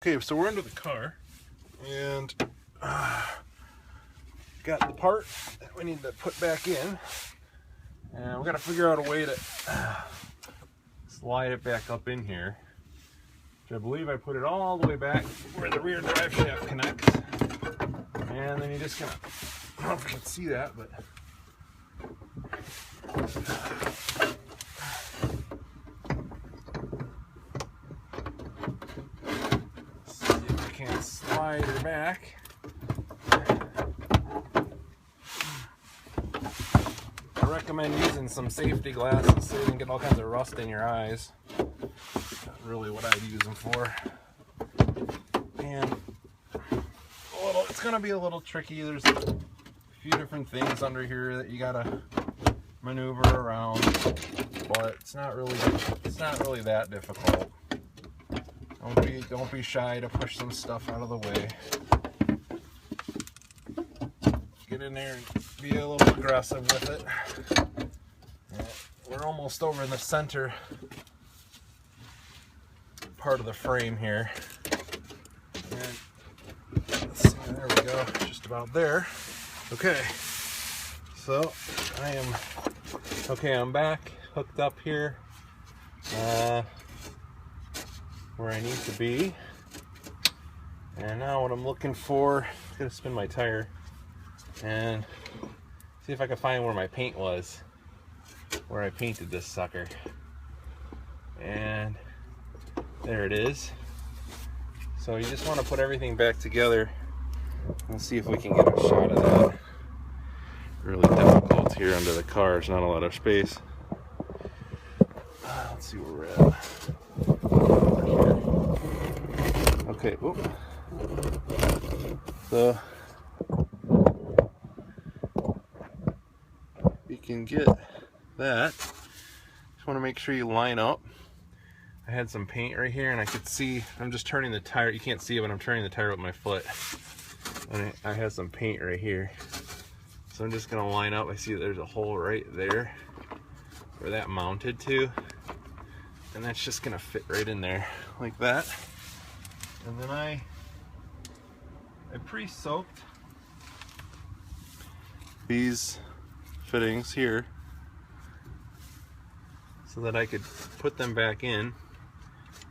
Okay, so we're under the car, and got the part that we need to put back in, and we got to figure out a way to slide it back up in here. Which I believe I put it all the way back where the rear drive shaft connects, and then you just gonna, I don't know if you can see that, but see if I can slide her back. I recommend using some safety glasses so you can get all kinds of rust in your eyes. Not really what I'd use them for. And it's gonna be a little tricky. There's a few different things under here that you gotta maneuver around, but it's not really that difficult. Don't be shy to push some stuff out of the way. Get in there and be a little aggressive with it. We're almost over in the center part of the frame here. And let's see, there we go, just about there. Okay, so I'm back hooked up here where I need to be. And now what I'm looking for, I'm gonna spin my tire and see if I can find where my paint was, where I painted this sucker. And there it is. So you just want to put everything back together and see if we can get a shot of that. Really difficult here under the car, there's not a lot of space. Let's see where we're at. Okay, whoop. So you can get that. Just want to make sure you line up. I had some paint right here and I could see, I'm just turning the tire, you can't see it, but I'm turning the tire with my foot. And I have some paint right here. So I'm just gonna line up. I see that there's a hole right there where that mounted to. And that's just gonna fit right in there like that. And then I pre-soaked these fittings here so that I could put them back in.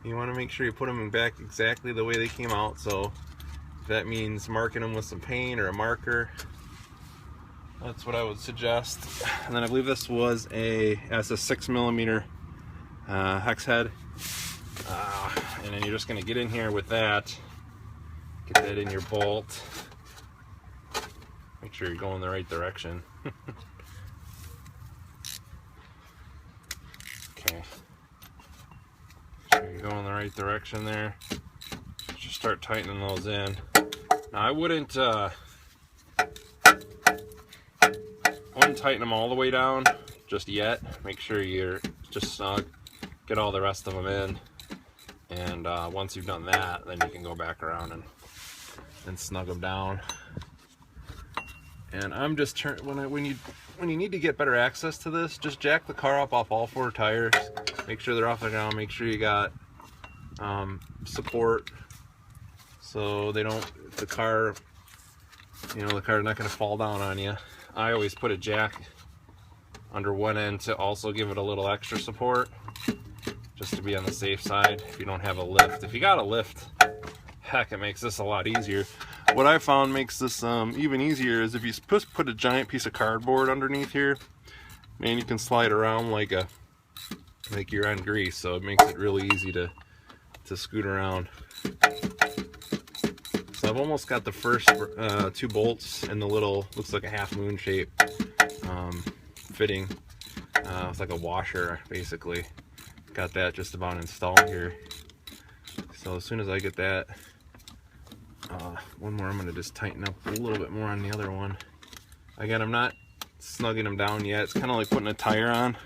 You want to make sure you put them back exactly the way they came out, so if that means marking them with some paint or a marker, that's what I would suggest. And then I believe this was a 6mm hex head, and then you're just going to get in here with that, get that in your bolt, make sure you're going the right direction. Okay, so you're going the right direction there. Just start tightening those in. Now I wouldn't tighten them all the way down just yet. Make sure you're just snug, get all the rest of them in, and once you've done that, then you can go back around and snug them down. And I'm just when you need to get better access to this, just jack the car up off all 4 tires. Make sure they're off the ground. Make sure you got support, so they don't, the car's not going to fall down on you. I always put a jack under one end to also give it a little extra support, just to be on the safe side. If you don't have a lift, if you got a lift, heck, it makes this a lot easier. What I found makes this even easier is if you put a giant piece of cardboard underneath here, man, you can slide around like you're on grease, so it makes it really easy to scoot around. So I've almost got the first 2 bolts in the little, looks like a half moon shape fitting. It's like a washer basically. Got that just about installed here. So as soon as I get that, one more, I'm going to just tighten up a little bit more on the other one. Again, I'm not snugging them down yet. It's kind of like putting a tire on.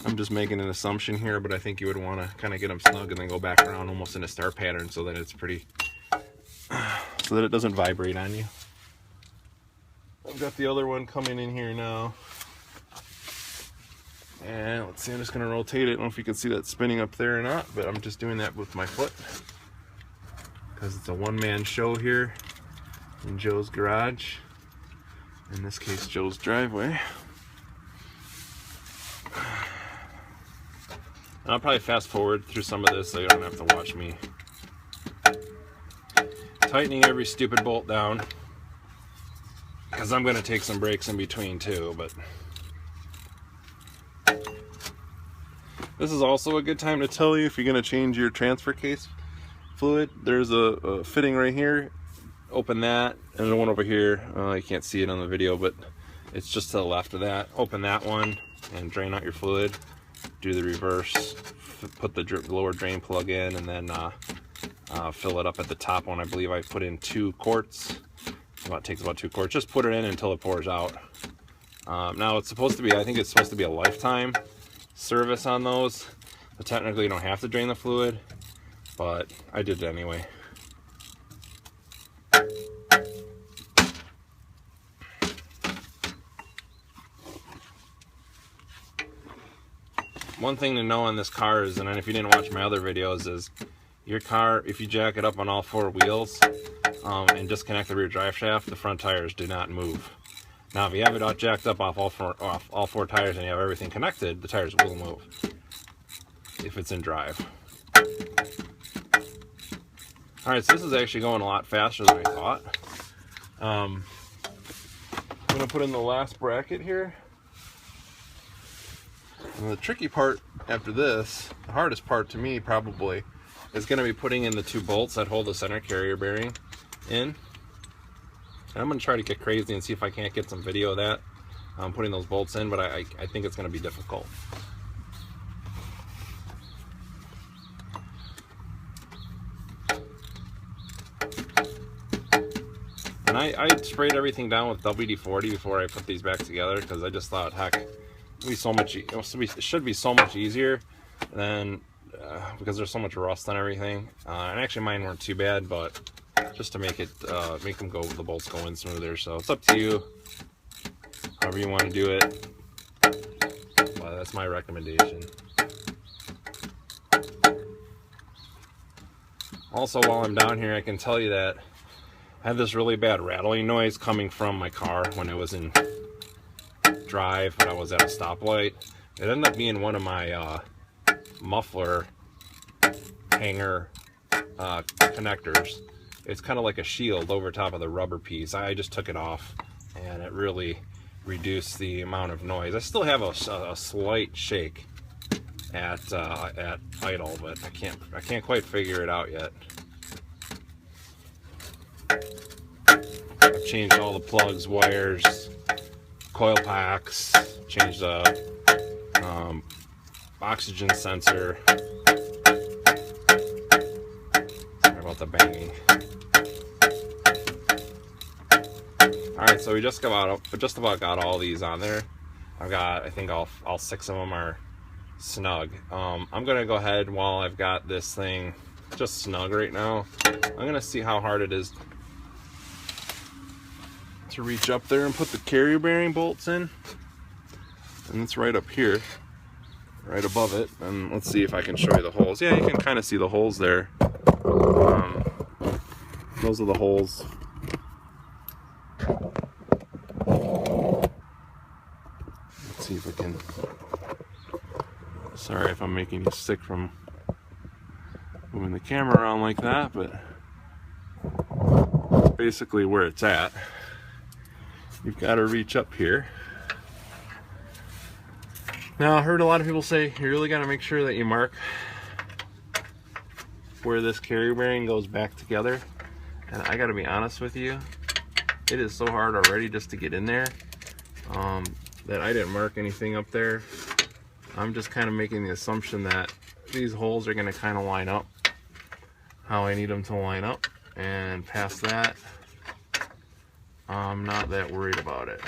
I'm just making an assumption here, but I think you would want to kind of get them snug and then go back around almost in a star pattern so that it's pretty, so that it doesn't vibrate on you. I've got the other one coming in here now. And let's see, I'm just going to rotate it. I don't know if you can see that spinning up there or not, but I'm just doing that with my foot. because it's a one-man show here in Joe's garage. In this case, Joe's driveway. And I'll probably fast forward through some of this so you don't have to watch me tightening every stupid bolt down, because I'm going to take some breaks in between too. But this is also a good time to tell you if you're going to change your transfer case fluid. There's a fitting right here. Open that, and the one over here, you can't see it on the video, but it's just to the left of that. Open that one and drain out your fluid. Do the reverse, put the lower drain plug in, and then fill it up at the top one. I believe I put in 2 quarts. It takes about 2 quarts. Just put it in until it pours out. Now it's supposed to be, I think it's supposed to be a lifetime service on those. So technically you don't have to drain the fluid, but I did it anyway. One thing to know on this car is, and if you didn't watch my other videos, is your car, if you jack it up on all 4 wheels and disconnect the rear drive shaft, the front tires do not move. Now, if you have it all jacked up off all four tires and you have everything connected, the tires will move if it's in drive. Alright, so this is actually going a lot faster than I thought. I'm going to put in the last bracket here. And the tricky part after this, the hardest part to me probably, is going to be putting in the 2 bolts that hold the center carrier bearing in. And I'm going to try to get crazy and see if I can't get some video of that, putting those bolts in, but I think it's going to be difficult. And I sprayed everything down with WD-40 before I put these back together, because I just thought, heck, it'll be so much, it should be so much easier than because there's so much rust on everything. And actually mine weren't too bad, but just to make it make them go, the bolts go in smoother. So it's up to you, however you want to do it. Well, that's my recommendation. Also, while I'm down here, I can tell you that I had this really bad rattling noise coming from my car when it was in drive, when I was at a stoplight. It ended up being one of my muffler hanger connectors. It's kind of like a shield over top of the rubber piece. I just took it off, and it really reduced the amount of noise. I still have a slight shake at idle, but I can't quite figure it out yet. I've changed all the plugs, wires, coil packs, changed the oxygen sensor. Sorry about the banging. Alright, so we just about got all these on there. I've got, I think all 6 of them are snug. I'm gonna go ahead, while I've got this thing just snug right now, I'm gonna see how hard it is to reach up there and put the carrier bearing bolts in. And it's right up here, right above it. And let's see if I can show you the holes. Yeah, you can kind of see the holes there. Those are the holes. Let's see if I can. Sorry if I'm making you sick from moving the camera around like that, but basically where it's at. You've got to reach up here. Now, I heard a lot of people say you really got to make sure that you mark where this carrier bearing goes back together. And I got to be honest with you, it is so hard already just to get in there that I didn't mark anything up there. I'm just kind of making the assumption that these holes are going to kind of line up how I need them to line up. And past that, I'm not that worried about it.